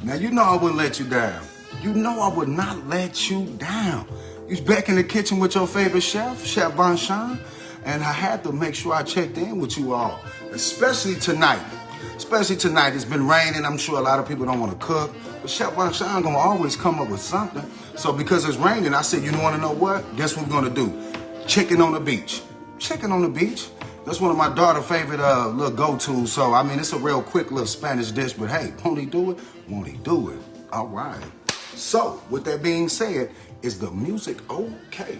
Now, you know I wouldn't let you down. You know I would not let you down. You back in the kitchen with your favorite chef, Chef Vonsean, and I had to make sure I checked in with you all, especially tonight. Especially tonight, it's been raining. I'm sure a lot of people don't want to cook, but Chef Vonsean gonna always come up with something. So because it's raining, I said, you want to know what? Guess what we're gonna do? Chicken on the beach. Chicken on the beach. That's one of my daughter's favorite little go-tos. So, I mean, it's a real quick little Spanish dish, but hey, won't he do it? Won't he do it? All right. So, with that being said, is the music okay?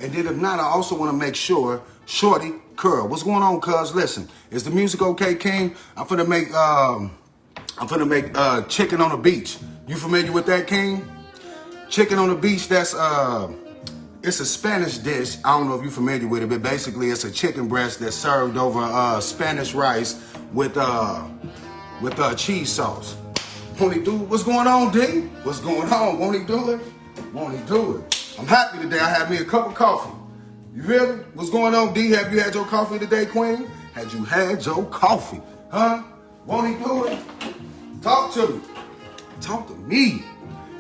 And then if not, I also want to make sure, Shorty, Curl, what's going on, cuz? Listen, is the music okay, King? I'm finna make chicken on the beach. You familiar with that, King? Chicken on the beach, that's it's a Spanish dish. I don't know if you're familiar with it, but basically it's a chicken breast that's served over Spanish rice with cheese sauce. Won't he do it? What's going on, D? What's going on? Won't he do it? Won't he do it? I'm happy today. I had me a cup of coffee. You really? What's going on, D? Have you had your coffee today, Queen? Had you had your coffee? Huh? Won't he do it? Talk to me. Talk to me.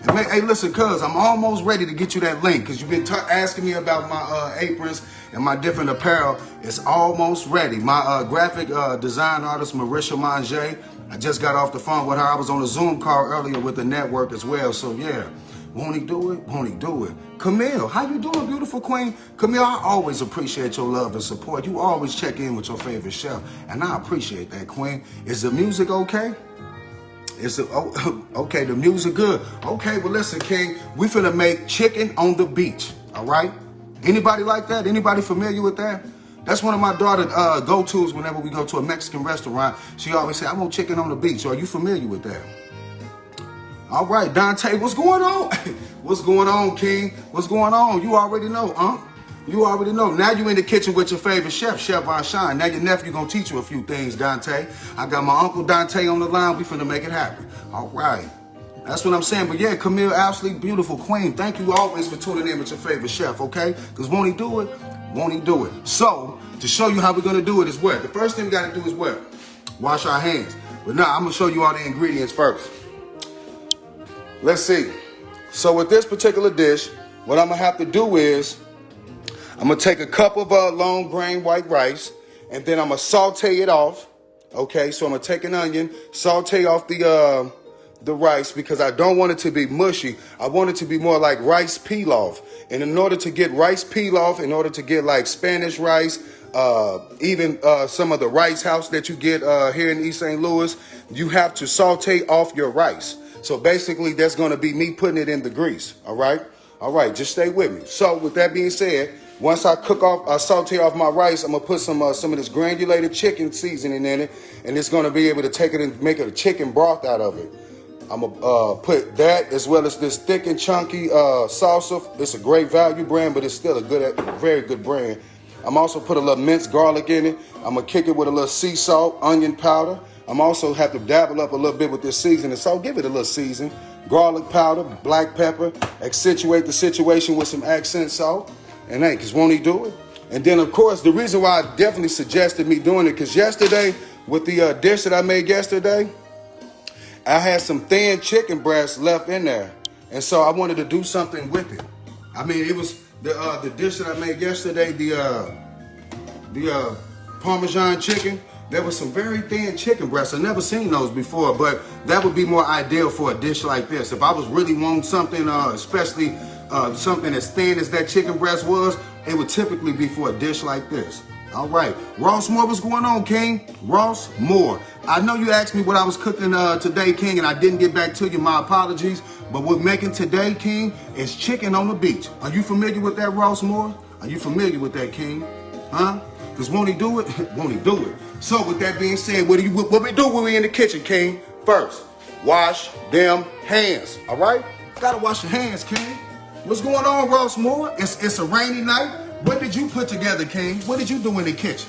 And hey, listen, cuz, I'm almost ready to get you that link because you've been asking me about my aprons and my different apparel. It's almost ready. My graphic design artist, Marisha Mange, I just got off the phone with her. I was on a Zoom call earlier with the network as well. So, yeah, won't he do it? Won't he do it? Camille, how you doing, beautiful queen? Camille, I always appreciate your love and support. You always check in with your favorite chef, and I appreciate that, queen. Is the music okay? Okay, the music good. Okay, well listen, King, we finna make chicken on the beach, all right? Anybody like that? Anybody familiar with that? That's one of my daughter's go-tos whenever we go to a Mexican restaurant. She always say, I want chicken on the beach. Are you familiar with that? All right, Dante, what's going on? What's going on, King? What's going on? You already know, huh? You already know. Now you in the kitchen with your favorite chef, Chef Vonsean. Now your nephew gonna teach you a few things, Dante. I got my uncle Dante on the line. We finna make it happen. All right. That's what I'm saying. But yeah, Camille, absolutely beautiful queen. Thank you always for tuning in with your favorite chef, okay? Because won't he do it? Won't he do it? So, to show you how we're gonna do it is what? The first thing we gotta do is what? Wash our hands. But now I'm gonna show you all the ingredients first. Let's see. So with this particular dish, what I'm gonna have to do is I'm gonna take a cup of long grain white rice, and then I'm gonna saute it off. Okay, so I'm gonna take an onion, saute off the rice because I don't want it to be mushy. I want it to be more like rice pilaf. And in order to get rice pilaf, in order to get like Spanish rice, even some of the rice house that you get here in East St. Louis, you have to saute off your rice. So basically, that's gonna be me putting it in the grease. All right, just stay with me. So with that being said, once I saute off my rice, I'm gonna put some of this granulated chicken seasoning in it, and it's gonna be able to take it and make a chicken broth out of it. I'm gonna put that as well as this thick and chunky salsa. It's a great value brand, but it's still very good brand. I'm also put a little minced garlic in it. I'm gonna kick it with a little sea salt, onion powder. I'm also have to dabble up a little bit with this seasoning, so give it a little season. Garlic powder, black pepper, accentuate the situation with some accent salt. And hey, because won't he do it? And then, of course, the reason why I definitely suggested me doing it, because yesterday, with the dish that I made yesterday, I had some thin chicken breasts left in there. And so I wanted to do something with it. I mean, it was the dish that I made yesterday, the Parmesan chicken. There was some very thin chicken breasts. I've never seen those before, but that would be more ideal for a dish like this. If I was really wanting something, especially something as thin as that chicken breast was, it would typically be for a dish like this. All right, Ross Moore, what's going on, King? Ross Moore. I know you asked me what I was cooking today, King, and I didn't get back to you. My apologies. But what we're making today, King, is chicken on the beach. Are you familiar with that, Ross Moore? Are you familiar with that, King? Huh? Because won't he do it? Won't he do it? So with that being said, what we do when we in the kitchen, King? First, wash them hands. All right? Gotta wash your hands, King. What's going on, Ross Moore? It's a rainy night. What did you put together, King? What did you do in the kitchen?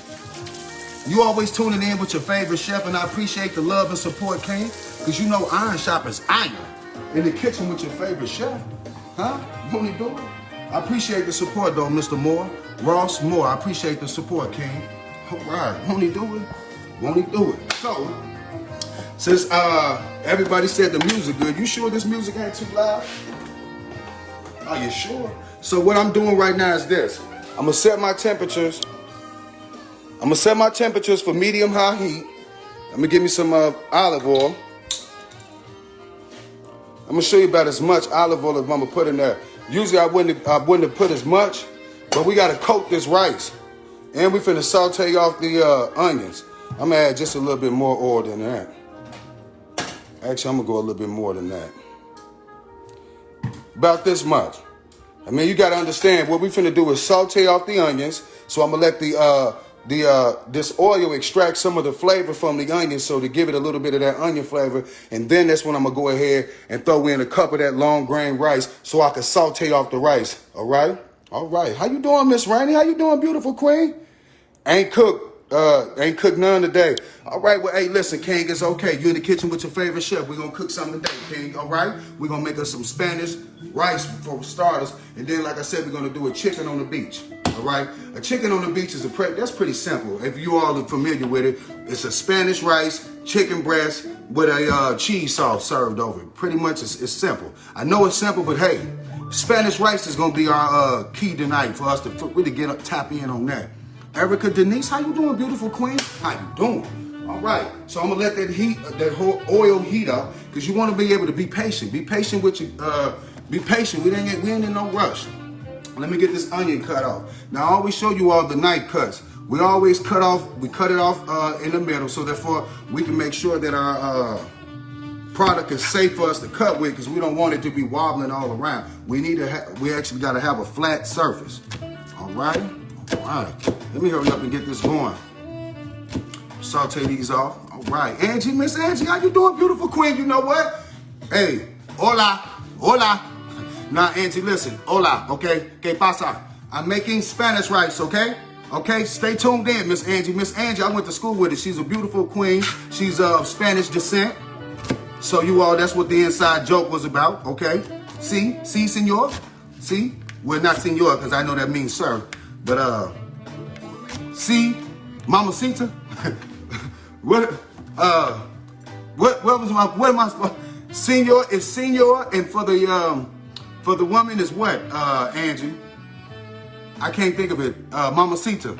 You always tuning in with your favorite chef, and I appreciate the love and support, King, because you know iron sharpens iron. In the kitchen with your favorite chef. Huh? Won't he do it? I appreciate the support, though, Mr. Moore. Ross Moore, I appreciate the support, King. All right, won't he do it? Won't he do it? So, Since everybody said the music good, you sure this music ain't too loud? Are you sure? So what I'm doing right now is this. I'm gonna set my temperatures. I'm gonna set my temperatures for medium high heat. I'm gonna give me some olive oil. I'm gonna show you about as much olive oil as I'm gonna put in there. Usually I wouldn't have put as much, but we gotta coat this rice. And we finna saute off the onions. I'm gonna add just a little bit more oil than that. Actually, I'm gonna go a little bit more than that. About this much. I mean, you gotta understand what we finna do is saute off the onions. So I'm gonna let this oil extract some of the flavor from the onions, so to give it a little bit of that onion flavor. And then that's when I'm gonna go ahead and throw in a cup of that long grain rice so I can saute off the rice. All right? All right. How you doing, Miss Rainey? How you doing, beautiful queen? Ain't cooked none today. All right, well, hey, listen, King, it's okay. You in the kitchen with your favorite chef. We're going to cook something today, King, all right? We're going to make us some Spanish rice for starters. And then, like I said, we're going to do a chicken on the beach, all right? A chicken on the beach is that's pretty simple. If you all are familiar with it, it's a Spanish rice, chicken breast with a cheese sauce served over it. Pretty much it's simple. I know it's simple, but hey, Spanish rice is going to be our key tonight for us to really tap in on that. Erica Denise, how you doing, beautiful queen? How you doing? All right, so I'm gonna let that whole oil heat up, because you want to be able to be patient. Be patient with your, be patient. We ain't in no rush. Let me get this onion cut off. Now I always show you all the knife cuts. We always cut it off in the middle, so therefore we can make sure that our product is safe for us to cut with, because we don't want it to be wobbling all around. We actually got to have a flat surface. All right. All right, let me hurry up and get this going. Saute these off. All right, Angie, Miss Angie, how you doing, beautiful queen? You know what? Hey, hola, hola. Now, Angie, listen, hola, okay? Que pasa? I'm making Spanish rice, okay? Okay, stay tuned in, Miss Angie. Miss Angie, I went to school with her. She's a beautiful queen. She's of Spanish descent. So you all, that's what the inside joke was about, okay? See, senor? See? Well, not senor, because I know that means sir. But see, mamacita. what am I supposed? Senor is senor, and for the woman is what? Angie, I can't think of it. Mamacita.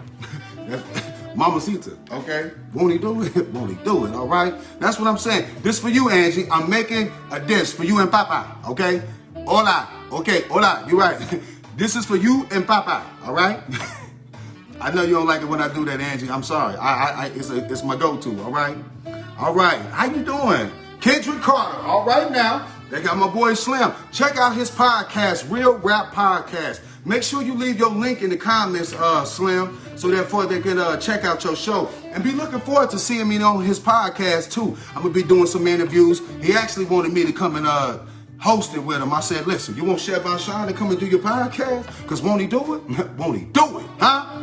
Mamacita. Okay, won't he do it? Won't he do it? All right. That's what I'm saying. This for you, Angie. I'm making a dish for you and Papa. Okay. Hola. Okay. Hola. You're right. This is for you and Papa, all right? I know you don't like it when I do that, Angie. I'm sorry. It's my go-to, all right? All right. How you doing? Kendrick Carter. All right now. They got my boy Slim. Check out his podcast, Real Rap Podcast. Make sure you leave your link in the comments, Slim, so therefore they can check out your show. And be looking forward to seeing me on his podcast, too. I'm going to be doing some interviews. He actually wanted me to come and hosted with him. I said, listen, you want Chef Vonsean to come and do your podcast? Because won't he do it? Won't he do it? Huh?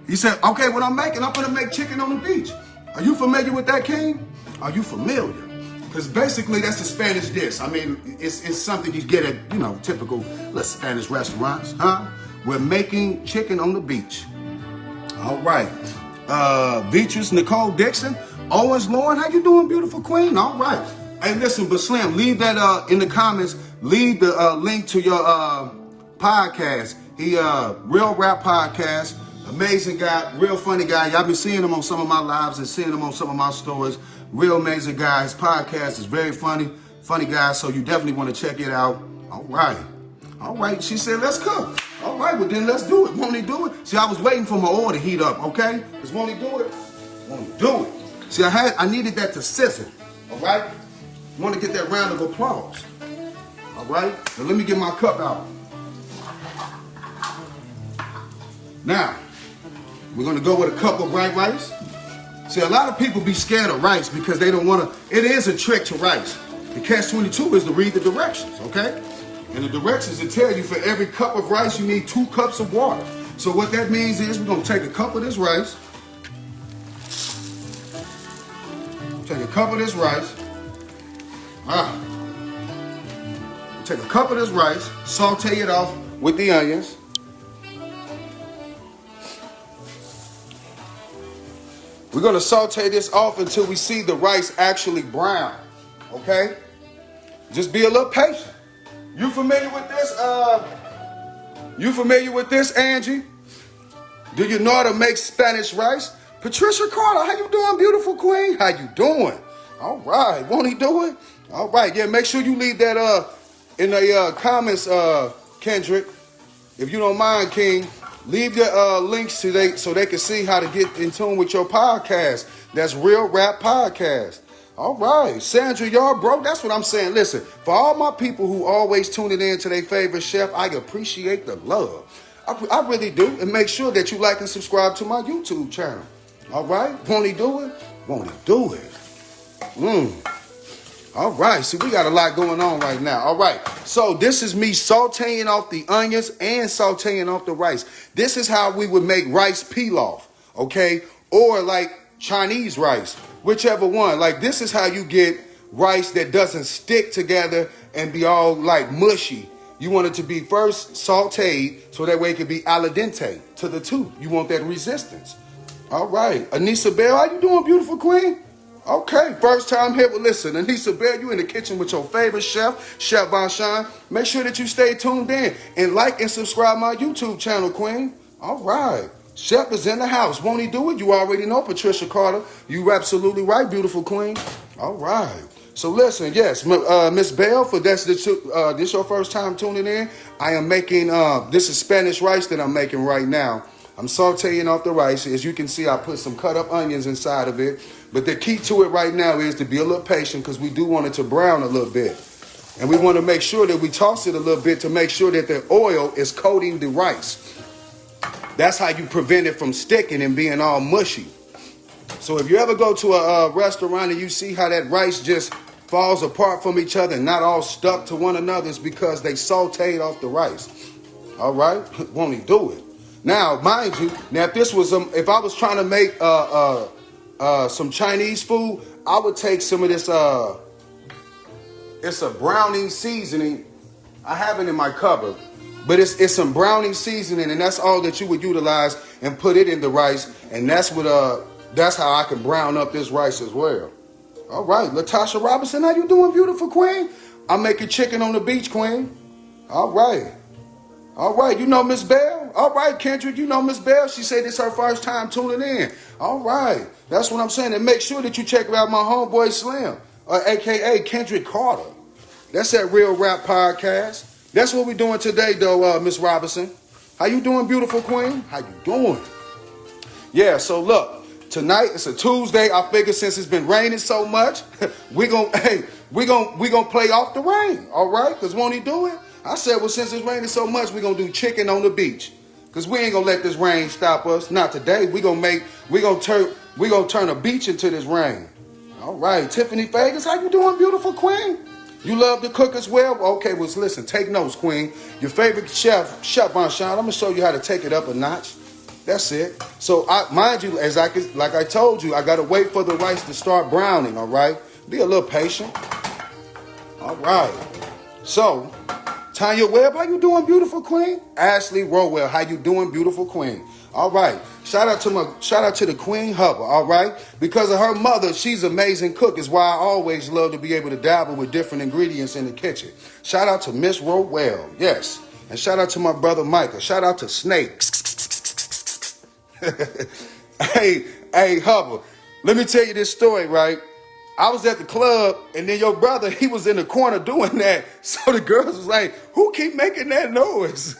He said, okay, what I'm going to make chicken on the beach. Are you familiar with that, King? Are you familiar? Because basically that's a Spanish dish. I mean, it's something you get at, typical Spanish restaurants, huh? We're making chicken on the beach. All right. Beatrice Nicole Dixon. Owens Lauren, how you doing, beautiful queen? All right. Hey, listen, but Slim, leave that in the comments. Leave the link to your podcast. He Real Rap Podcast. Amazing guy, real funny guy. Y'all been seeing him on some of my lives and seeing him on some of my stories. Real amazing guy. His podcast is very funny guy. So you definitely want to check it out. All right. All right. She said, let's cook. All right, well then let's do it. Won't he do it? See, I was waiting for my oil to heat up, okay? Because won't he do it? Won't he do it? See, I needed that to sizzle. All right? Want to get that round of applause. All right? Now let me get my cup out. Now, we're going to go with a cup of white rice. See, a lot of people be scared of rice because they don't want to. It is a trick to rice. The catch-22 is to read the directions, okay? And the directions will tell you for every cup of rice, you need 2 cups of water. So what that means is we're going to take a cup of this rice. Take a cup of this rice. Take a cup of this rice, saute it off with the onions. We're going to saute this off until we see the rice actually brown. Okay? Just be a little patient. You familiar with this? You familiar with this, Angie? Do you know how to make Spanish rice? Patricia Carter, how you doing, beautiful queen? How you doing? All right. Won't he do it? All right. Yeah, make sure you leave that in the comments, Kendrick. If you don't mind, King, leave your links so they can see how to get in tune with your podcast. That's Real Rap Podcast. All right. Sandra, y'all broke. That's what I'm saying. Listen, for all my people who always tuning in to their favorite chef, I appreciate the love. I really do. And make sure that you like and subscribe to my YouTube channel. All right? Won't he do it? Won't he do it? All right. See, we got a lot going on right now. All right. So this is me sauteing off the onions and sauteing off the rice. This is how we would make rice pilaf, okay? Or like Chinese rice, whichever one. Like this is how you get rice that doesn't stick together and be all like mushy. You want it to be first sauteed so that way it can be al dente to the tooth. You want that resistance. All right. Anissa Bell, how you doing, beautiful queen? Okay, first time here. Well, listen, Anissa Bell, you in the kitchen with your favorite chef, Chef Vonsean. Make sure that you stay tuned in and like and subscribe my YouTube channel, queen. All right. Chef is in the house. Won't he do it? You already know, Patricia Carter. You absolutely right, beautiful queen. All right. So listen, yes, Miss Bell, for this your first time tuning in, I am making, this is Spanish rice that I'm making right now. I'm sauteing off the rice. As you can see, I put some cut up onions inside of it. But the key to it right now is to be a little patient because we do want it to brown a little bit. And we want to make sure that we toss it a little bit to make sure that the oil is coating the rice. That's how you prevent it from sticking and being all mushy. So if you ever go to a restaurant and you see how that rice just falls apart from each other and not all stuck to one another, it's because they sauteed off the rice. All right? Won't he do it? Now, mind you, now if this was if I was trying to make some Chinese food, I would take some of this. It's a browning seasoning. I have it in my cupboard, but it's some browning seasoning, and that's all that you would utilize and put it in the rice, and that's how I can brown up this rice as well. All right, Latasha Robinson, how you doing, beautiful queen? I'm making chicken on the beach, queen. All right. All right, you know Miss Bell? All right, Kendrick, you know Miss Bell? She said it's her first time tuning in. All right, that's what I'm saying. And make sure that you check out my homeboy Slim, a.k.a. Kendrick Carter. That's that Real Rap Podcast. That's what we're doing today, though, Miss Robinson. How you doing, beautiful queen? How you doing? Yeah, so look, tonight, it's a Tuesday. I figure since it's been raining so much, we're gonna play off the rain, all right? Because won't he do it? I said, well, since it's raining so much, we're going to do chicken on the beach. Because we ain't going to let this rain stop us. Not today. We're going to turn a beach into this rain. All right. Tiffany Vegas, how you doing, beautiful queen? You love to cook as well? Okay, well, listen, take notes, queen. Your favorite chef, Chef Vonsean, I'm going to show you how to take it up a notch. That's it. So, mind you, like I told you, I got to wait for the rice to start browning, all right? Be a little patient. All right. So, Tanya Webb, how you doing, beautiful queen? Ashley Rowell, how you doing, beautiful queen? All right. Shout out to the Queen Hubba, all right? Because of her mother, she's an amazing cook. Is why I always love to be able to dabble with different ingredients in the kitchen. Shout out to Miss Rowell, yes. And shout out to my brother Micah. Shout out to Snake. Hey, Hubba, let me tell you this story, right? I was at the club, and then your brother, he was in the corner doing that. So the girls was like, who keep making that noise?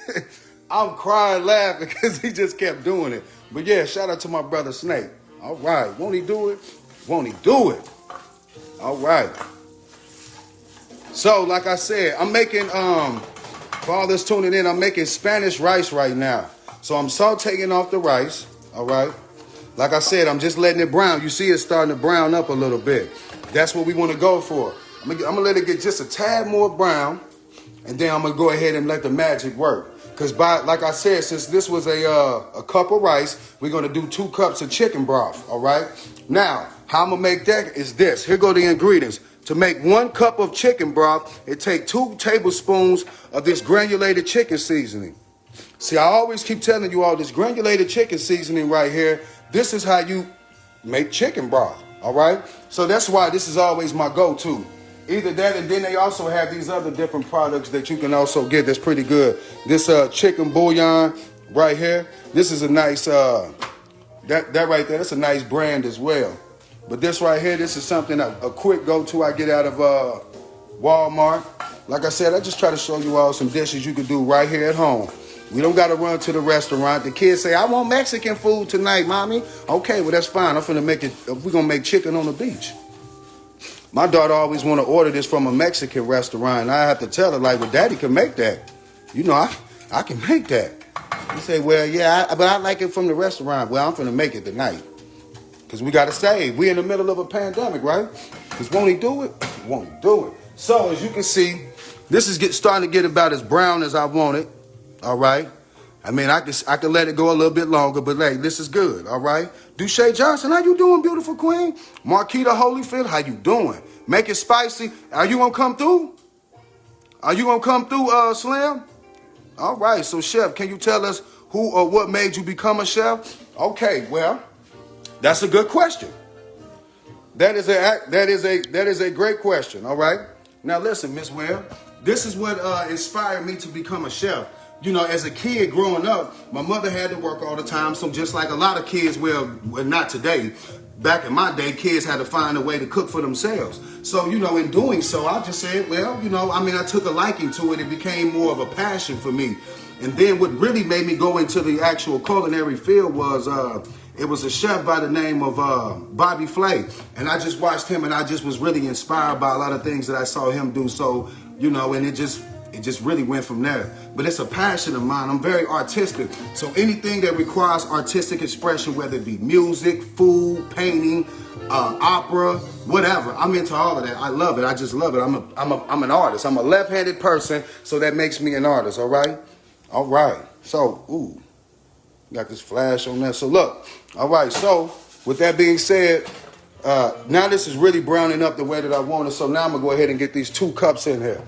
I'm crying laughing because he just kept doing it. But yeah, shout out to my brother Snake. All right. Won't he do it? Won't he do it? All right. So, like I said, I'm making, for all this tuning in, I'm making Spanish rice right now. So I'm sauteing off the rice, all right? Like I said, I'm just letting it brown. You see it starting to brown up a little bit. That's what we want to go for. I'm gonna let it get just a tad more brown, and then I'm gonna go ahead and let the magic work. Because like I said, since this was a cup of rice, we're gonna do 2 cups of chicken broth, all right? Now, how I'm gonna make that is this. Here go the ingredients. To make 1 cup of chicken broth, it takes 2 tablespoons of this granulated chicken seasoning. See, I always keep telling you all this granulated chicken seasoning right here. This is how you make chicken broth. All right. So that's why this is always my go-to. Either that, and then they also have these other different products that you can also get that's pretty good. This chicken bouillon right here. This is a nice that right there. That's a nice brand as well. But this right here, this is something a quick go-to I get out of Walmart. Like I said, I just try to show you all some dishes you can do right here at home. We don't got to run to the restaurant. The kids say, I want Mexican food tonight, mommy. Okay, well, that's fine. I'm finna make it. We're going to make chicken on the beach. My daughter always want to order this from a Mexican restaurant. And I have to tell her, like, well, daddy can make that. You know, I can make that. You say, well, yeah, but I like it from the restaurant. Well, I'm finna make it tonight. Because we got to save. We in the middle of a pandemic, right? Because won't he do it? Won't he do it? So, as you can see, this is starting to get about as brown as I want it. All right. I mean, I can let it go a little bit longer, but hey, this is good. All right. Duche Johnson, how you doing, beautiful queen? Marquita Holyfield, how you doing? Make it spicy. Are you gonna come through? Are you gonna come through, Slim? All right. So, chef, can you tell us who or what made you become a chef? Okay. Well, that's a good question. That is a great question. All right. Now, listen, Miss Webb. This is what inspired me to become a chef. You know, as a kid growing up, my mother had to work all the time. So just like a lot of kids, well, not today, back in my day, kids had to find a way to cook for themselves. So, you know, in doing so, I just said, well, you know, I mean, I took a liking to it. It became more of a passion for me. And then what really made me go into the actual culinary field was it was a chef by the name of Bobby Flay. And I just watched him and I just was really inspired by a lot of things that I saw him do. So, you know, and it just really went from there. But it's a passion of mine. I'm very artistic. So anything that requires artistic expression, whether it be music, food, painting, opera, whatever, I'm into all of that. I love it. I just love it. I'm an artist. I'm a left-handed person, so that makes me an artist, all right? All right. So, ooh, got this flash on there. So look, all right. So with that being said, now this is really browning up the way that I want it. So now I'm going to go ahead and get these 2 cups in here.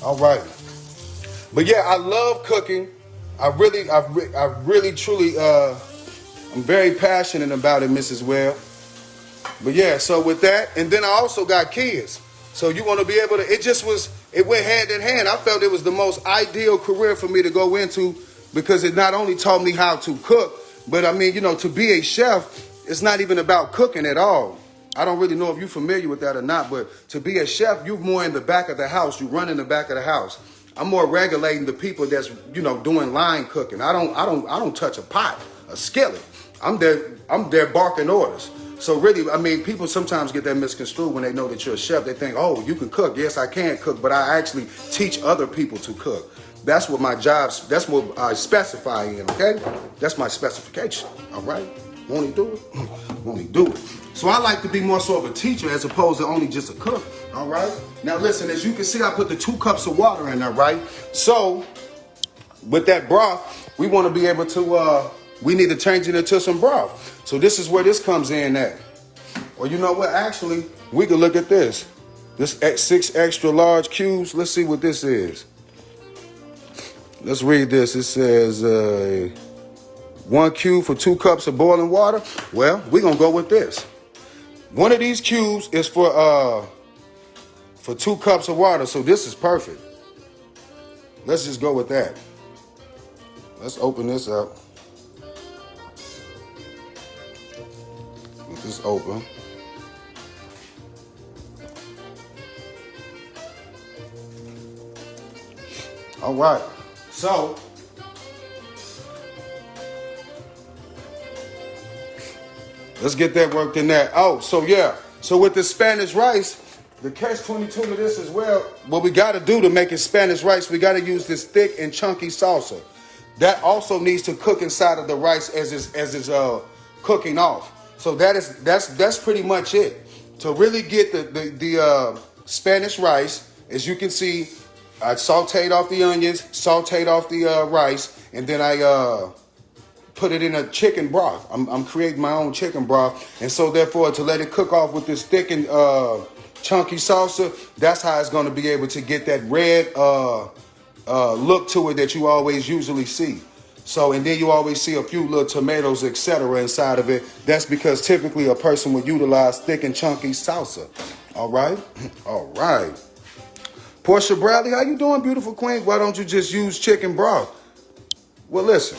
All right. But yeah, I love cooking. I really, truly, I'm very passionate about it, Mrs. Webb. But yeah, so with that, and then I also got kids. So you want to be able to, it went hand in hand. I felt it was the most ideal career for me to go into because it not only taught me how to cook, but I mean, you know, to be a chef, it's not even about cooking at all. I don't really know if you're familiar with that or not, but to be a chef, you're more in the back of the house. You run in the back of the house. I'm more regulating the people that's, you know, doing line cooking. I don't touch a pot, a skillet. I'm there barking orders. So really, I mean, people sometimes get that misconstrued when they know that you're a chef. They think, oh, you can cook. Yes, I can cook, but I actually teach other people to cook. That's what my job's, that's what I specify in, okay? That's my specification, all right? Won't he do it? Won't he do it? So I like to be more so of a teacher as opposed to only just a cook, all right? Now listen, as you can see, I put the 2 cups of water in there, right? So with that broth, we want to be able to, we need to change it into some broth. So this is where this comes in at. Or you know what, actually, we can look at this. This 6 extra large cubes, let's see what this is. Let's read this. It says 1 cube for 2 cups of boiling water. Well, we're going to go with this. One of these cubes is for 2 cups of water, so this is perfect. Let's just go with that. Let's open this up. Get this open. All right. So, let's get that worked in there. Oh, so yeah. So with the Spanish rice, the catch-22 to this as well, what we got to do to make it Spanish rice, we got to use this thick and chunky salsa. That also needs to cook inside of the rice as it's cooking off. So that's pretty much it. To really get the Spanish rice, as you can see, I sauteed off the onions, sauteed off the rice, and then I put it in a chicken broth. I'm creating my own chicken broth, and so therefore to let it cook off with this thick and chunky salsa, that's how it's going to be able to get that red look to it that you always usually see. So, and then you always see a few little tomatoes, etc. inside of it. That's because typically a person would utilize thick and chunky salsa. All right? All right. Portia Bradley, how you doing, beautiful queen? Why don't you just use chicken broth? Well, listen.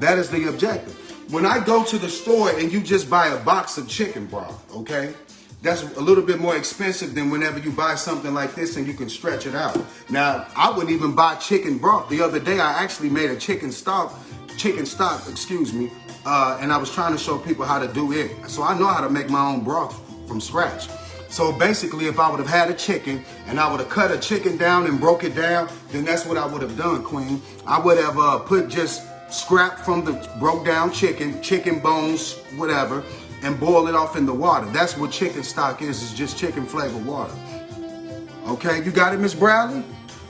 That is the objective. When I go to the store and you just buy a box of chicken broth, okay? That's a little bit more expensive than whenever you buy something like this and you can stretch it out. Now, I wouldn't even buy chicken broth. The other day, I actually made a chicken stock, excuse me, and I was trying to show people how to do it. So I know how to make my own broth from scratch. So basically, if I would have had a chicken and I would have cut a chicken down and broke it down, then that's what I would have done, queen. I would have put just scrap from the broke down chicken bones, whatever, and boil it off in the water. That's what chicken stock is just chicken flavored water. Okay, you got it, Miss Bradley?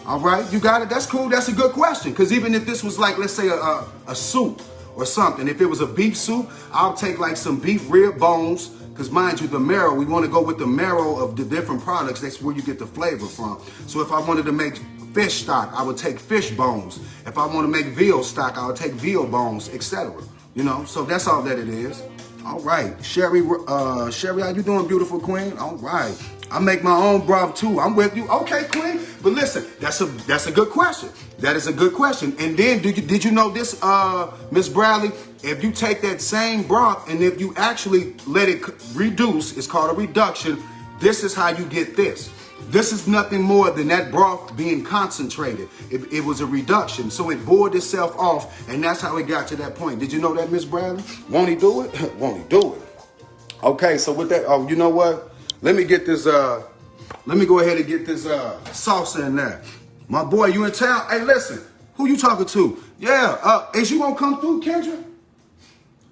All right, you got it? That's cool, that's a good question. Because even if this was like, let's say a soup or something, if it was a beef soup, I'll take like some beef rib bones, because mind you, the marrow, we want to go with the marrow of the different products. That's where you get the flavor from. So if I wanted to make fish stock, I would take fish bones. If I want to make veal stock, I would take veal bones, etc. You know, so that's all that it is. All right, Sherry, how you doing, beautiful queen? All right, I make my own broth too. I'm with you. Okay, queen. But listen, that's a good question. That is a good question. And then, did you know this, Miss Bradley? If you take that same broth and if you actually let it reduce, it's called a reduction. This is how you get this. This is nothing more than that broth being concentrated. It was a reduction. So it boiled itself off, and that's how it got to that point. Did you know that, Miss Bradley? Won't he do it? Won't he do it? Okay, so with that, oh, you know what? Let me get this, let me go ahead and get this salsa in there. My boy, you in town? Hey, listen, who you talking to? Yeah, is you gonna come through, Kendra?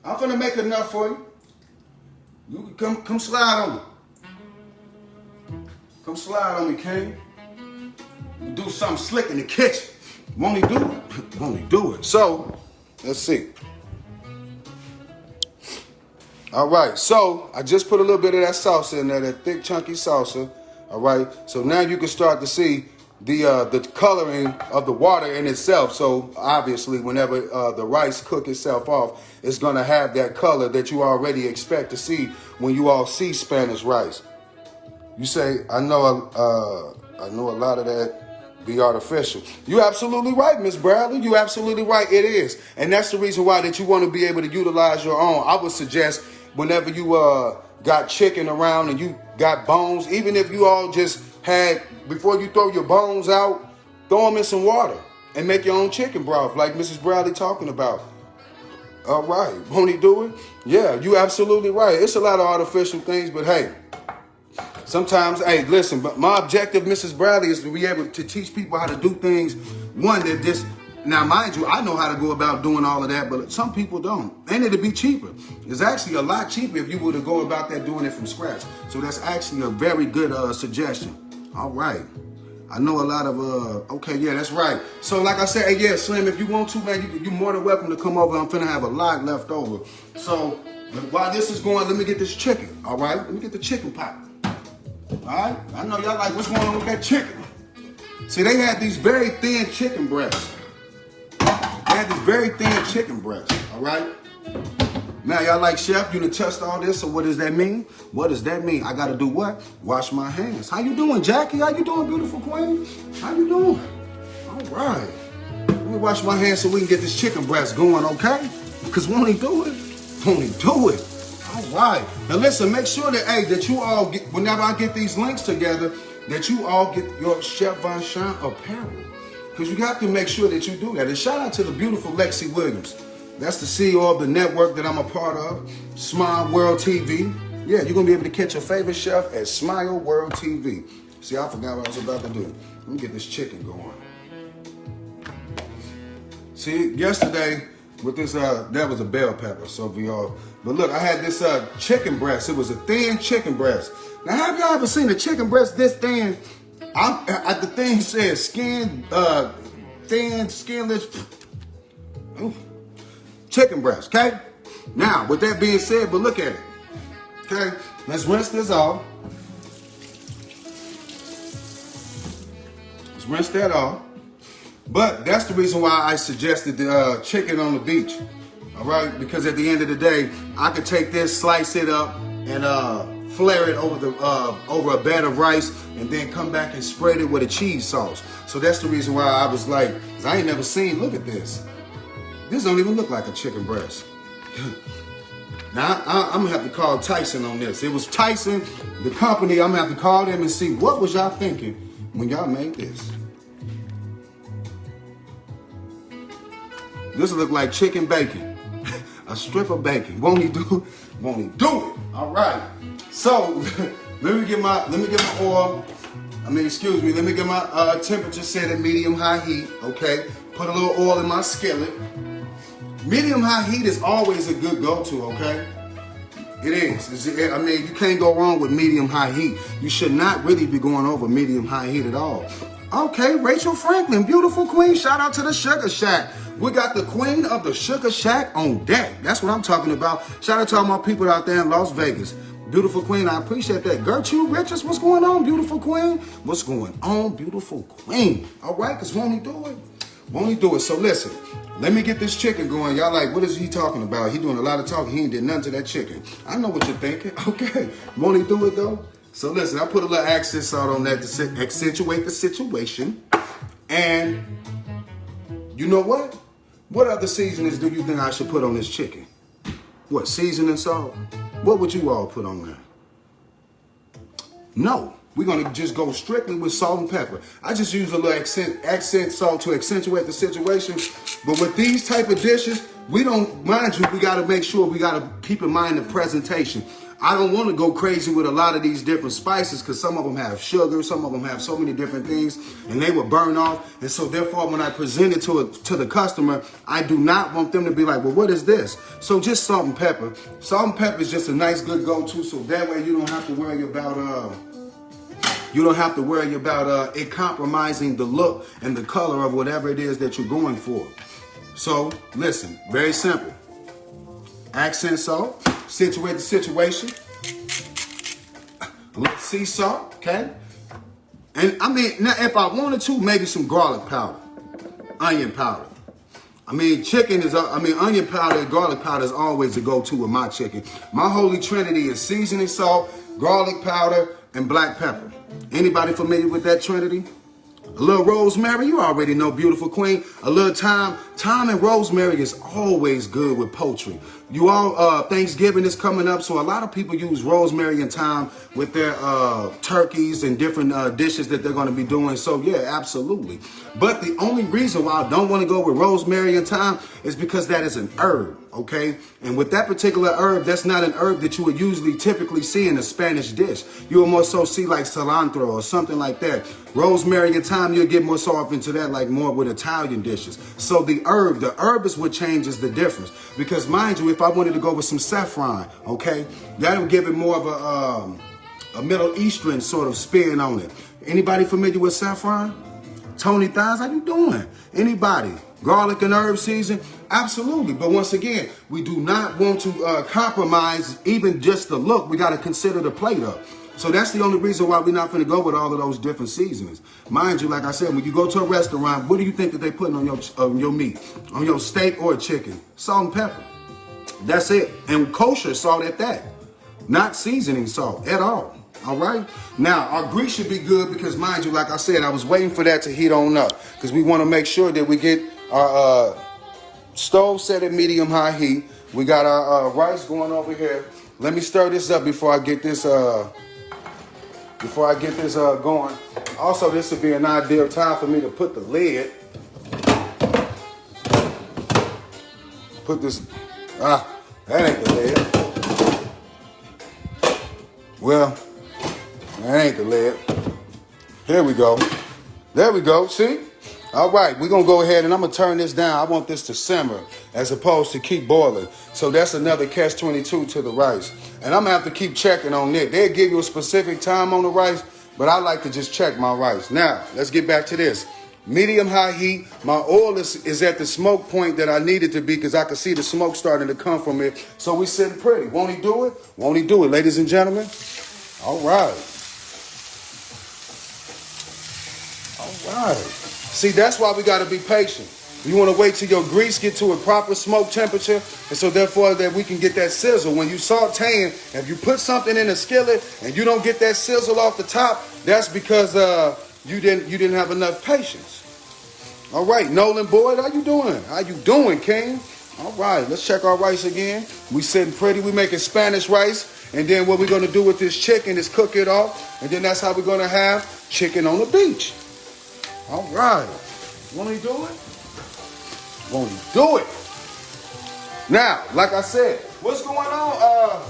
I'm gonna make enough for you. You can come slide on me. Come slide on me, King. You do something slick in the kitchen. Won't he do it? Won't he do it? So, let's see. All right, so I just put a little bit of that salsa in there, that thick, chunky salsa. All right, so now you can start to see the coloring of the water in itself. So obviously, whenever the rice cook itself off, it's gonna have that color that you already expect to see when you all see Spanish rice. You say, I know a lot of that be artificial. You're absolutely right, Miss Bradley. You're absolutely right. It is. And that's the reason why that you want to be able to utilize your own. I would suggest whenever you got chicken around and you got bones, even if you all just had, before you throw your bones out, throw them in some water and make your own chicken broth like Mrs. Bradley talking about. All right. Won't he do it? Yeah, you're absolutely right. It's a lot of artificial things, but hey, sometimes, hey, listen, but my objective, Mrs. Bradley, is to be able to teach people how to do things. One, that just, now mind you, I know how to go about doing all of that, but some people don't. And it'd be cheaper. It's actually a lot cheaper if you were to go about that doing it from scratch. So that's actually a very good suggestion. All right. I know a lot of, okay, yeah, that's right. So like I said, hey, yeah, Slim, if you want to, man, you're more than welcome to come over. I'm finna have a lot left over. So while this is going, let me get this chicken, all right? Let me get the chicken pot. All right, I know y'all like, what's going on with that chicken? See, they had these very thin chicken breasts. They had these very thin chicken breasts, all right? Now, y'all like, Chef, you done touched all this, so what does that mean? What does that mean? I gotta do what? Wash my hands. How you doing, Jackie? How you doing, beautiful queen? How you doing? All right. Let me wash my hands so we can get this chicken breast going, okay? Because won't he do it? Won't he do it? All right. Now listen, make sure that, hey, that you all get, whenever I get these links together, that you all get your Chef Vonsean apparel. Because you have to make sure that you do that. And shout out to the beautiful Lexi Williams. That's the CEO of the network that I'm a part of, Smile World TV. Yeah, you're going to be able to catch your favorite chef at Smile World TV. See, I forgot what I was about to do. Let me get this chicken going. See, yesterday, with this, that was a bell pepper, so we all, but look, I had this chicken breast. It was a thin chicken breast. Now, have y'all ever seen a chicken breast this thin? The thing says skin, thin, skinless, chicken breast, okay? Now, with that being said, but look at it, okay? Let's rinse this off. Let's rinse that off. But that's the reason why I suggested the chicken on the beach. All right, because at the end of the day, I could take this, slice it up, and flare it over a bed of rice, and then come back and spread it with a cheese sauce. So that's the reason why I was like, 'cause I ain't never seen. Look at this. This don't even look like a chicken breast. Now I'm gonna have to call Tyson on this. It was Tyson, the company. I'm gonna have to call them and see what was y'all thinking when y'all made this. This look like chicken bacon, a strip of bacon. Won't he do? Won't he do it? All right. So let me get my oil. Let me get my temperature set at medium-high heat. Okay. Put a little oil in my skillet. Medium-high heat is always a good go-to. Okay. It is. You can't go wrong with medium-high heat. You should not really be going over medium-high heat at all. Okay, Rachel Franklin, beautiful queen. Shout out to the Sugar Shack. We got the queen of the Sugar Shack on deck. That's what I'm talking about. Shout out to all my people out there in Las Vegas. Beautiful queen, I appreciate that. Gertrude Richards, what's going on, beautiful queen? What's going on, beautiful queen? All right, because won't he do it? Won't he do it? So listen, let me get this chicken going. Y'all like, what is he talking about? He doing a lot of talking. He ain't did nothing to that chicken. I know what you're thinking. Okay, won't he do it though? So listen, I put a little accent salt on that to accentuate the situation. And you know what? What other seasonings do you think I should put on this chicken? What, seasoning salt? What would you all put on there? No, we're gonna just go strictly with salt and pepper. I just use a little accent salt to accentuate the situation. But with these type of dishes, we don't, mind you, we gotta make sure, we gotta keep in mind the presentation. I don't want to go crazy with a lot of these different spices because some of them have sugar, some of them have so many different things, and they will burn off. And so therefore, when I present it to the customer, I do not want them to be like, well, what is this? So just salt and pepper. Salt and pepper is just a nice, good go-to. So that way you don't have to worry about it compromising the look and the color of whatever it is that you're going for. So listen, very simple. Accent salt, situate the situation. A little sea salt, okay? And I mean, now if I wanted to, maybe some garlic powder, onion powder. Onion powder and garlic powder is always a go-to with my chicken. My holy trinity is seasoning salt, garlic powder, and black pepper. Anybody familiar with that trinity? A little rosemary, you already know, beautiful queen. A little thyme. Thyme and rosemary is always good with poultry. You all, Thanksgiving is coming up, so a lot of people use rosemary and thyme with their turkeys and different dishes that they're going to be doing. So yeah, absolutely. But the only reason why I don't want to go with rosemary and thyme is because that is an herb, okay? And with that particular herb, that's not an herb that you would usually typically see in a Spanish dish. You will more so see like cilantro or something like that. Rosemary and thyme, you'll get more so up into that, like more with Italian dishes. So the herb is what changes the difference. Because mind you, if I wanted to go with some saffron, okay, that would give it more of a Middle Eastern sort of spin on it. Anybody familiar with saffron? Tony Thighs, how you doing? Anybody? Garlic and herb season? Absolutely. But once again, we do not want to compromise even just the look. We got to consider the plate up. So that's the only reason why we're not going to go with all of those different seasonings. Mind you, like I said, when you go to a restaurant, what do you think that they putting on your meat, on your steak or chicken? Salt and pepper. That's it. And kosher salt at that. Not seasoning salt at all. All right. Now, our grease should be good because, mind you, like I said, I was waiting for that to heat on up because we want to make sure that we get our stove set at medium-high heat. We got our rice going over here. Let me stir this up before I get this going. Also, this would be an ideal time for me to put the lid. Put this. That ain't the lid. Well, that ain't the lid. Here we go. There we go. See? All right, we're going to go ahead and I'm going to turn this down. I want this to simmer as opposed to keep boiling. So that's another catch-22 to the rice. And I'm going to have to keep checking on it. They'll give you a specific time on the rice, but I like to just check my rice. Now, let's get back to this. Medium-high heat. My oil is at the smoke point that I need it to be because I can see the smoke starting to come from it. So we sitting pretty. Won't he do it? Won't he do it, ladies and gentlemen? All right. All right. See, that's why we got to be patient. You want to wait till your grease get to a proper smoke temperature, and so therefore that we can get that sizzle. When you sauteing, if you put something in a skillet and you don't get that sizzle off the top, that's because you didn't have enough patience. All right, Nolan Boyd, how you doing? How you doing, King? All right, let's check our rice again. We sitting pretty. We making Spanish rice, and then what we're gonna do with this chicken is cook it off, and then that's how we're gonna have chicken on the beach. All right, want to do it? Won't he do it? Now, like I said, what's going on,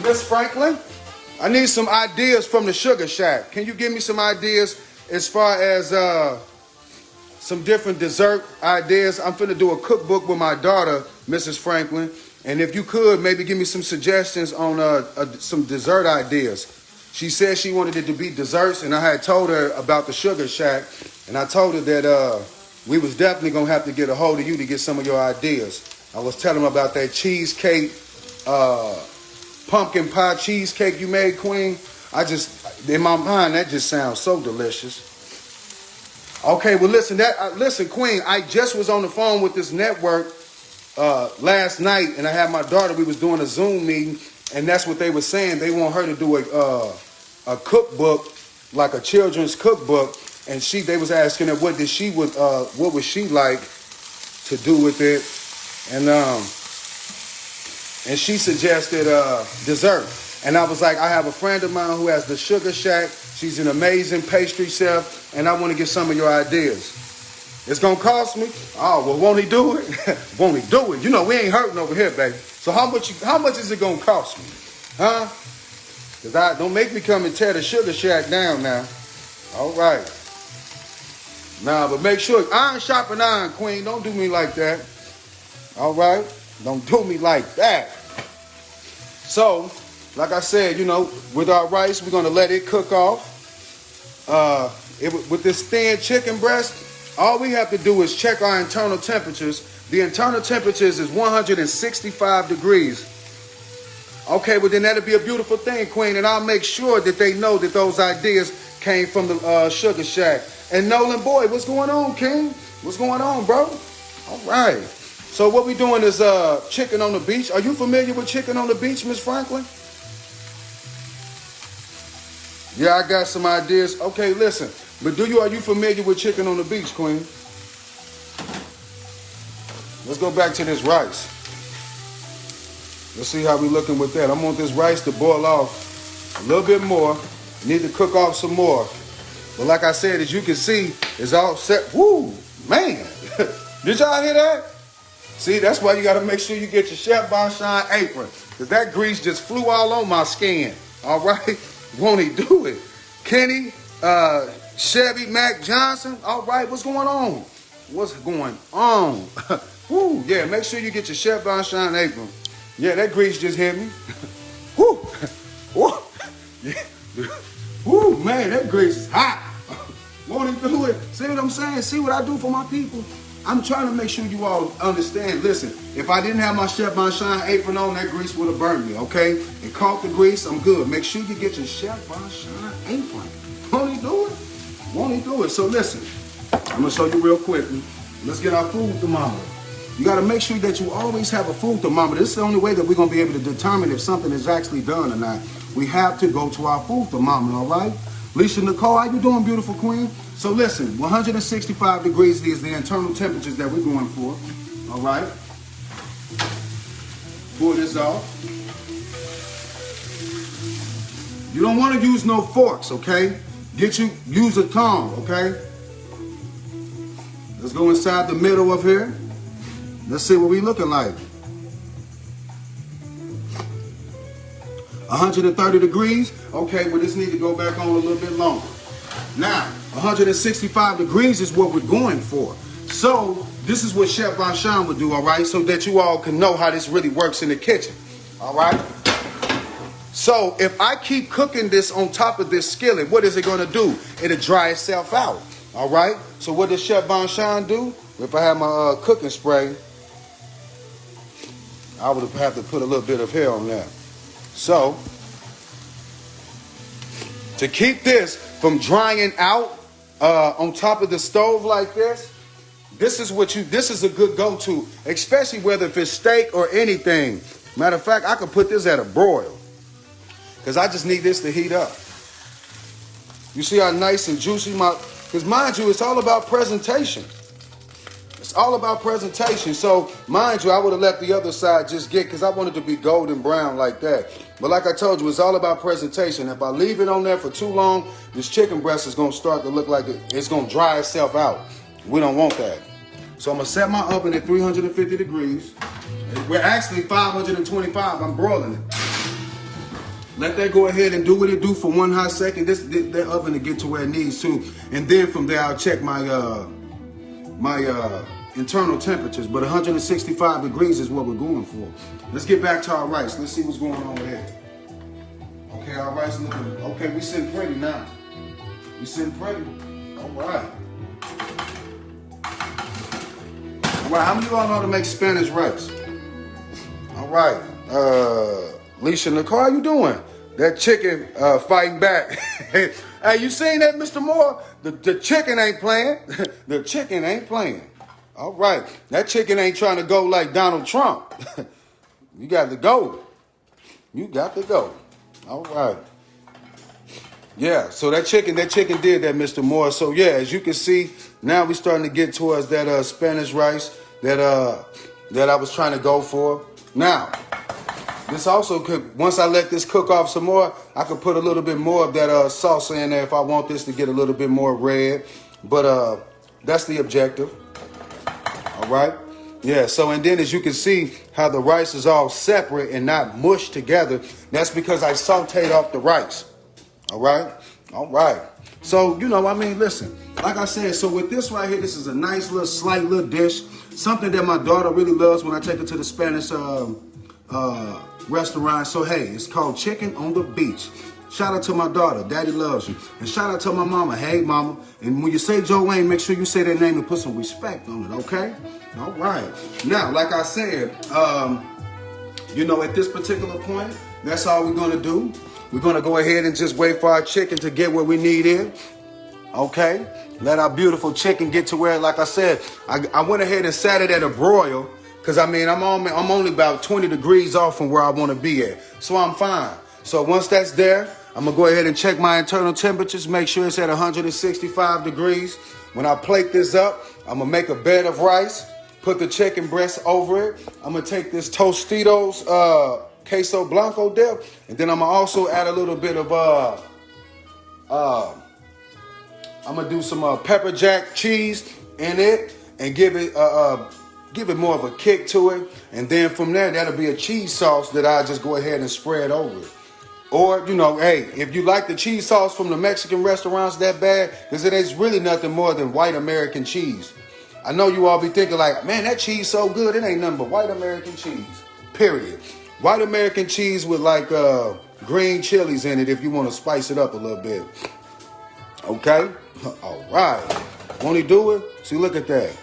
Miss Franklin? I need some ideas from the Sugar Shack. Can you give me some ideas as far as some different dessert ideas? I'm finna do a cookbook with my daughter, Mrs. Franklin, and if you could, maybe give me some suggestions on some dessert ideas. She said she wanted it to be desserts, and I had told her about the Sugar Shack, and I told her that we was definitely going to have to get a hold of you to get some of your ideas. I was telling them about that cheesecake, pumpkin pie cheesecake you made, Queen. In my mind, that just sounds so delicious. Okay, well, listen, Queen, I just was on the phone with this network last night, and I had my daughter. We was doing a Zoom meeting, and that's what they were saying. They want her to do a cookbook, like a children's cookbook. And they was asking her what was she like to do with it, and she suggested dessert. And I was like, I have a friend of mine who has the Sugar Shack. She's an amazing pastry chef, and I want to get some of your ideas. It's gonna cost me. Oh well, won't he do it? Won't he do it? You know we ain't hurting over here, baby. So how much is it gonna cost me, huh? Cause don't make me come and tear the Sugar Shack down now. All right. Nah, but make sure, iron sharpen iron, Queen. Don't do me like that. All right? Don't do me like that. So, like I said, with our rice, we're going to let it cook off. With this thin chicken breast, all we have to do is check our internal temperatures. The internal temperatures is 165 degrees. Okay, well then that'll be a beautiful thing, Queen, and I'll make sure that they know that those ideas came from the Sugar Shack. And Nolan Boyd, what's going on, King? What's going on, bro? All right. So what we doing is chicken on the beach. Are you familiar with chicken on the beach, Miss Franklin? Yeah, I got some ideas. Okay, listen. But are you familiar with chicken on the beach, Queen? Let's go back to this rice. Let's see how we looking with that. I want this rice to boil off a little bit more. Need to cook off some more. But like I said, as you can see, it's all set. Woo, man. Did y'all hear that? See, that's why you got to make sure you get your Chef Vonsean apron. Because that grease just flew all on my skin. All right? Won't he do it? Kenny, Chevy, Mac Johnson. All right, what's going on? What's going on? Woo, yeah, make sure you get your Chef Vonsean apron. Yeah, that grease just hit me. Woo, woo, yeah. Woo, man, that grease is hot. Won't he do it? See what I'm saying? See what I do for my people? I'm trying to make sure you all understand. Listen, if I didn't have my Chef Vonsean apron on, that grease would have burned me, okay? It caught the grease, I'm good. Make sure you get your Chef Vonsean apron. Won't he do it? Won't he do it? So listen, I'm gonna show you real quickly. Let's get our food thermometer. You gotta make sure that you always have a food thermometer. This is the only way that we're gonna be able to determine if something is actually done or not. We have to go to our food thermometer, all right? Lisa Nicole, how you doing, beautiful queen? So listen, 165 degrees is the internal temperatures that we're going for, all right? Pull this off. You don't want to use no forks, okay? Use a tongue, okay? Let's go inside the middle of here. Let's see what we looking like. 130 degrees. Okay, well this needs to go back on a little bit longer. Now, 165 degrees is what we're going for. So, this is what Chef Vonsean would do, all right? So that you all can know how this really works in the kitchen, all right? So, if I keep cooking this on top of this skillet, what is it going to do? It'll dry itself out, all right? So, what does Chef Vonsean do? If I have my cooking spray, I would have to put a little bit of hair on there. So, to keep this from drying out on top of the stove like this, this is a good go-to, especially whether if it's steak or anything. Matter of fact, I could put this at a broil because I just need this to heat up. You see how nice and juicy because mind you, it's all about presentation. It's all about presentation. So mind you, I would have let the other side just get, because I wanted to be golden brown like that. But like I told you, it's all about presentation. If I leave it on there for too long, this chicken breast is going to start to look like it's going to dry itself out. We don't want that. So I'm going to set my oven at 350 degrees. We're actually 525. I'm broiling it. Let that go ahead and do what it do for 1 hot second. That oven to get to where it needs to. And then from there, I'll check my internal temperatures. But 165 degrees is what we're going for. Let's get back to our rice. Let's see what's going on with it. Okay, our rice looking, okay, we sitting pretty now. We sitting pretty. All right. All right, how many of y'all know how to make Spanish rice? All right. Leisha Nicole, how you doing? That chicken fighting back. Hey, you seen that, Mr. Moore? The chicken ain't playing. The chicken ain't playing. All right. That chicken ain't trying to go like Donald Trump. You got to go. You got to go. All right. Yeah, so that chicken did that, Mr. Moore. So yeah, as you can see, now we're starting to get towards that Spanish rice that I was trying to go for. Now, this also could, once I let this cook off some more, I could put a little bit more of that salsa in there if I want this to get a little bit more red. But that's the objective. All right. Yeah, so and then as you can see how the rice is all separate and not mushed together, that's because I sauteed off the rice. All right? All right. So, you know, I mean, listen, like I said, so with this right here, this is a nice little, slight little dish, something that my daughter really loves when I take her to the Spanish restaurant. So, hey, it's called Chicken on the Beach. Shout out to my daughter. Daddy loves you. And shout out to my mama. Hey, mama. And when you say Joanne, make sure you say that name and put some respect on it, okay? All right. Now, like I said, you know, at this particular point, that's all we're going to do. We're going to go ahead and just wait for our chicken to get where we need it. Okay? Let our beautiful chicken get to where, like I said, I went ahead and sat it at a broil because, I mean, I'm only about 20 degrees off from where I want to be at. So I'm fine. So once that's there, I'm going to go ahead and check my internal temperatures, make sure it's at 165 degrees. When I plate this up, I'm going to make a bed of rice, put the chicken breast over it. I'm going to take this Tostitos queso blanco dip, and then I'm going to also add a little bit of, I'm going to do some pepper jack cheese in it and give it more of a kick to it. And then from there, that'll be a cheese sauce that I just go ahead and spread over it. Or, you know, hey, if you like the cheese sauce from the Mexican restaurants that bad, because it is really nothing more than white American cheese. I know you all be thinking like, man, that cheese so good. It ain't nothing but white American cheese, period. White American cheese with like green chilies in it if you want to spice it up a little bit. Okay? All right. Won't he do it? See, look at that.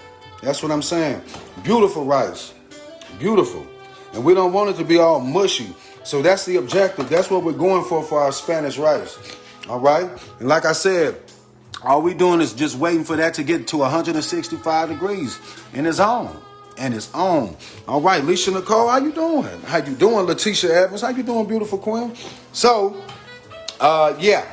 That's what I'm saying. Beautiful rice. Beautiful. And we don't want it to be all mushy. So that's the objective. That's what we're going for our Spanish rice. All right? And like I said, all we're doing is just waiting for that to get to 165 degrees. And it's on. And it's on. All right, Leisha Nicole, how you doing? How you doing, Letitia Evans? How you doing, beautiful queen? So, yeah.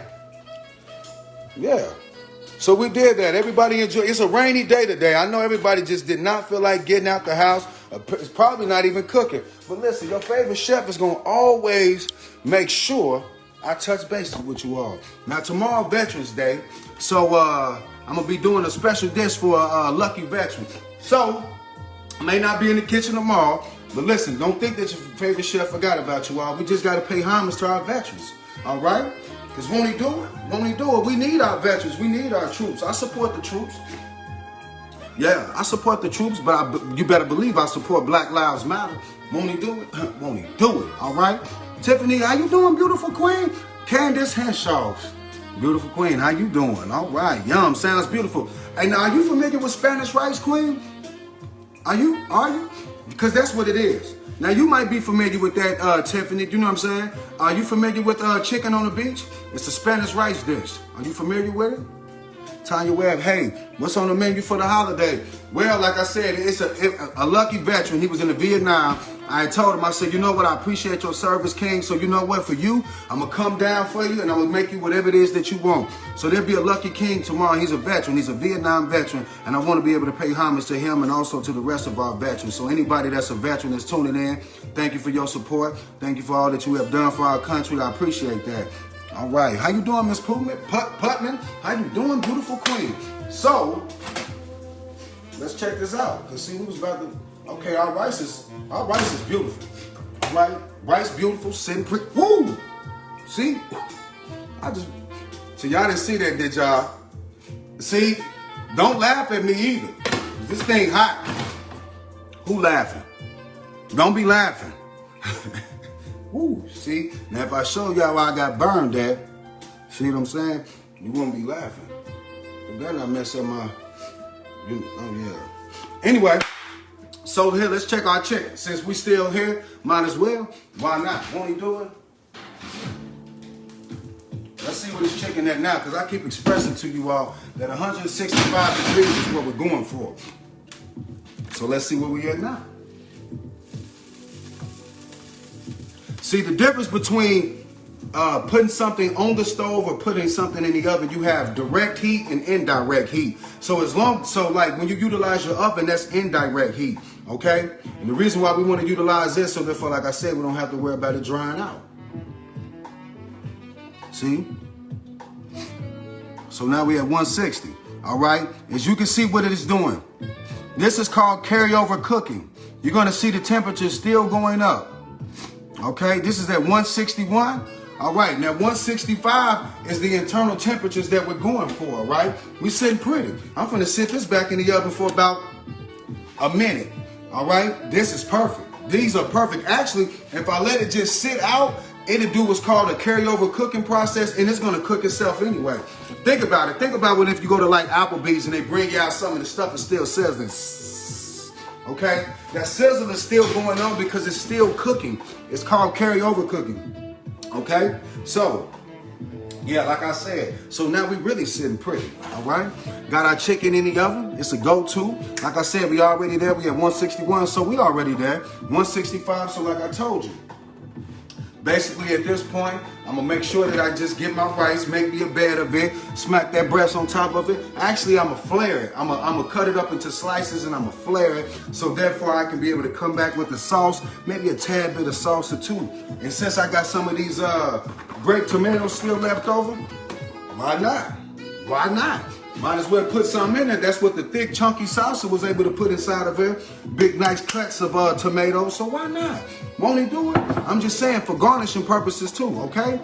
So we did that. Everybody enjoy. It's a rainy day today. I know everybody just did not feel like getting out the house. It's probably not even cooking. But listen, your favorite chef is going to always make sure I touch bases with you all. Now, tomorrow, Veterans Day. So, I'm going to be doing a special dish for lucky veterans. So, I may not be in the kitchen tomorrow. But listen, don't think that your favorite chef forgot about you all. We just got to pay homage to our veterans. All right? Because won't he do it? Won't he do it? We need our veterans. We need our troops. I support the troops. Yeah, I support the troops, but you better believe I support Black Lives Matter. Won't he do it? Won't he do it? All right? Tiffany, how you doing, beautiful queen? Candace Henshaw. Beautiful queen, how you doing? All right, yum, sounds beautiful. Hey, now, are you familiar with Spanish rice, queen? Are you? Because that's what it is. Now, you might be familiar with that, Tiffany. You know what I'm saying? Are you familiar with chicken on the beach? It's a Spanish rice dish. Are you familiar with it? Tanya Webb, hey, what's on the menu for the holiday? Well, like I said, it's a lucky veteran. He was in the Vietnam. I told him, I said, you know what? I appreciate your service, King. So you know what? For you, I'm going to come down for you and I'm going to make you whatever it is that you want. So there'll be a lucky King tomorrow. He's a veteran. He's a Vietnam veteran. And I want to be able to pay homage to him and also to the rest of our veterans. So anybody that's a veteran that's tuning in, thank you for your support. Thank you for all that you have done for our country. I appreciate that. All right. How you doing, Miss Putman? How you doing, beautiful queen? So let's check this out. Cause see, we was about to. Okay, our rice is beautiful. All right, rice beautiful, sitting pretty. Woo! See, so y'all didn't see that, did y'all? See, don't laugh at me either. This thing hot. Who laughing? Don't be laughing. Woo! See, now if I show y'all why I got burned at, see what I'm saying? You won't be laughing. You better not mess up my. Oh yeah. Anyway. So here, let's check our chicken. Since we still here, might as well. Why not? Won't he do it? Let's see what it's chicken at now, because I keep expressing to you all that 165 degrees is what we're going for. So let's see where we at now. See, the difference between putting something on the stove or putting something in the oven, you have direct heat and indirect heat. So like when you utilize your oven, that's indirect heat. Okay? And the reason why we want to utilize this, so therefore, like I said, we don't have to worry about it drying out. See? So now we at 160. All right? As you can see what it is doing. This is called carryover cooking. You're going to see the temperature still going up. Okay? This is at 161. All right, now 165 is the internal temperatures that we're going for, all right? We're sitting pretty. I'm gonna sit this back in the oven for about a minute, all right? This is perfect. These are perfect. Actually, if I let it just sit out, it'll do what's called a carryover cooking process, and it's gonna cook itself anyway. Think about it. Think about when if you go to like Applebee's and they bring you out some of the stuff and still sizzling. Okay? That sizzle is still going on because it's still cooking. It's called carryover cooking. Okay, so yeah, like I said, so now we really sitting pretty. All right, got our chicken in the oven. It's a go-to. Like I said, we already there. We at 161, so we already there. 165. So like I told you, basically at this point, I'm gonna make sure that I just get my rice, make me a bed of it, smack that breast on top of it. Actually, I'm gonna flare it. I'm gonna cut it up into slices and I'm gonna flare it. So therefore I can be able to come back with the sauce, maybe a tad bit of salsa too. And since I got some of these grape tomatoes still left over, why not? Why not? Might as well put something in there. That's what the thick, chunky salsa was able to put inside of it. Big, nice cuts of tomatoes. So why not? Won't he do it? I'm just saying for garnishing purposes too, okay?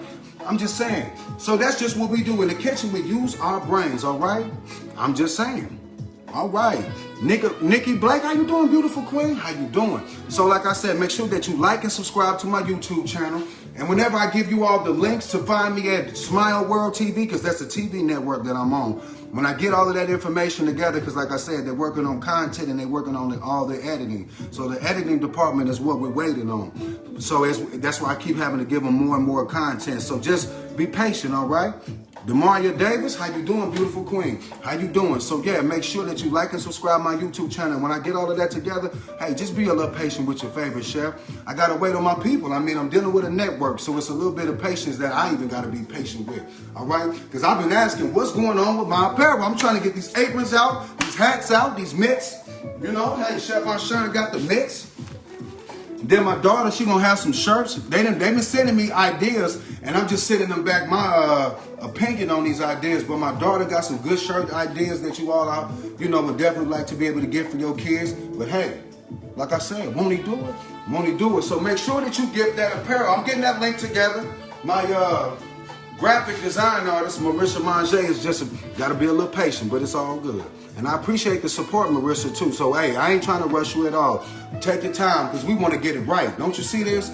I'm just saying. So that's just what we do in the kitchen. We use our brains, all right? I'm just saying. All right. Nikki Blake, how you doing, beautiful queen? How you doing? So like I said, make sure that you like and subscribe to my YouTube channel. And whenever I give you all the links to find me at Smile World TV, because that's the TV network that I'm on. When I get all of that information together, because like I said, they're working on content and they're working on all the editing. So the editing department is what we're waiting on. So that's why I keep having to give them more and more content. So just be patient, all right? Demaria Davis, how you doing, beautiful queen? How you doing? So yeah, make sure that you like and subscribe my YouTube channel. When I get all of that together, hey, just be a little patient with your favorite chef. I gotta wait on my people. I mean, I'm dealing with a network, so it's a little bit of patience that I even gotta be patient with, all right? Because I've been asking, what's going on with my apparel? I'm trying to get these aprons out, these hats out, these mitts. You know, hey, Chef Vonsean got the mitts. Then my daughter, she gonna have some shirts. They've been sending me ideas, and I'm just sending them back my opinion on these ideas. But my daughter got some good shirt ideas that you all out, would definitely like to be able to get for your kids. But hey, like I said, won't he do it? Won't he do it? So make sure that you get that apparel. I'm getting that link together. My graphic design artist, Marissa Manger, is just gotta be a little patient, but it's all good. And I appreciate the support, Marissa, too. So, hey, I ain't trying to rush you at all. Take your time, because we want to get it right. Don't you see this?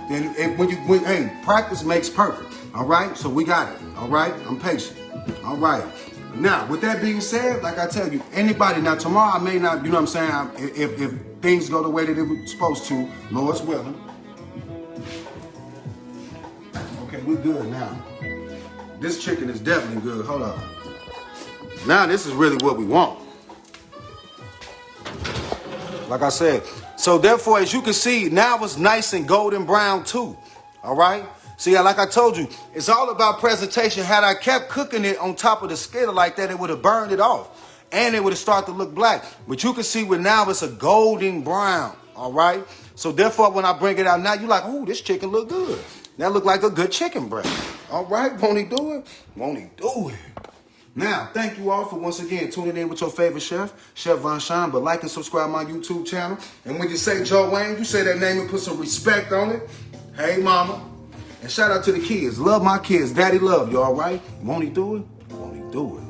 Then hey, practice makes perfect. All right? So we got it. All right? I'm patient. All right. Now, with that being said, like I tell you, anybody, now tomorrow I may not, you know what I'm saying, if things go the way that it was supposed to, Lord's willing. Okay, we're good now. This chicken is definitely good. Hold on. Now this is really what we want. Like I said. So therefore, as you can see, now it's nice and golden brown too. All right? See, like I told you, it's all about presentation. Had I kept cooking it on top of the skillet like that, it would have burned it off. And it would have started to look black. But you can see where now it's a golden brown. All right? So therefore, when I bring it out now, you're like, ooh, this chicken look good. That look like a good chicken breast. All right? Won't he do it? Won't he do it? Now, thank you all for once again tuning in with your favorite chef, Chef Vonsean. But like and subscribe my YouTube channel. And when you say Joe Wayne, you say that name and put some respect on it. Hey, mama. And shout out to the kids. Love my kids. Daddy love you, all right? Won't he do it? Won't he do it?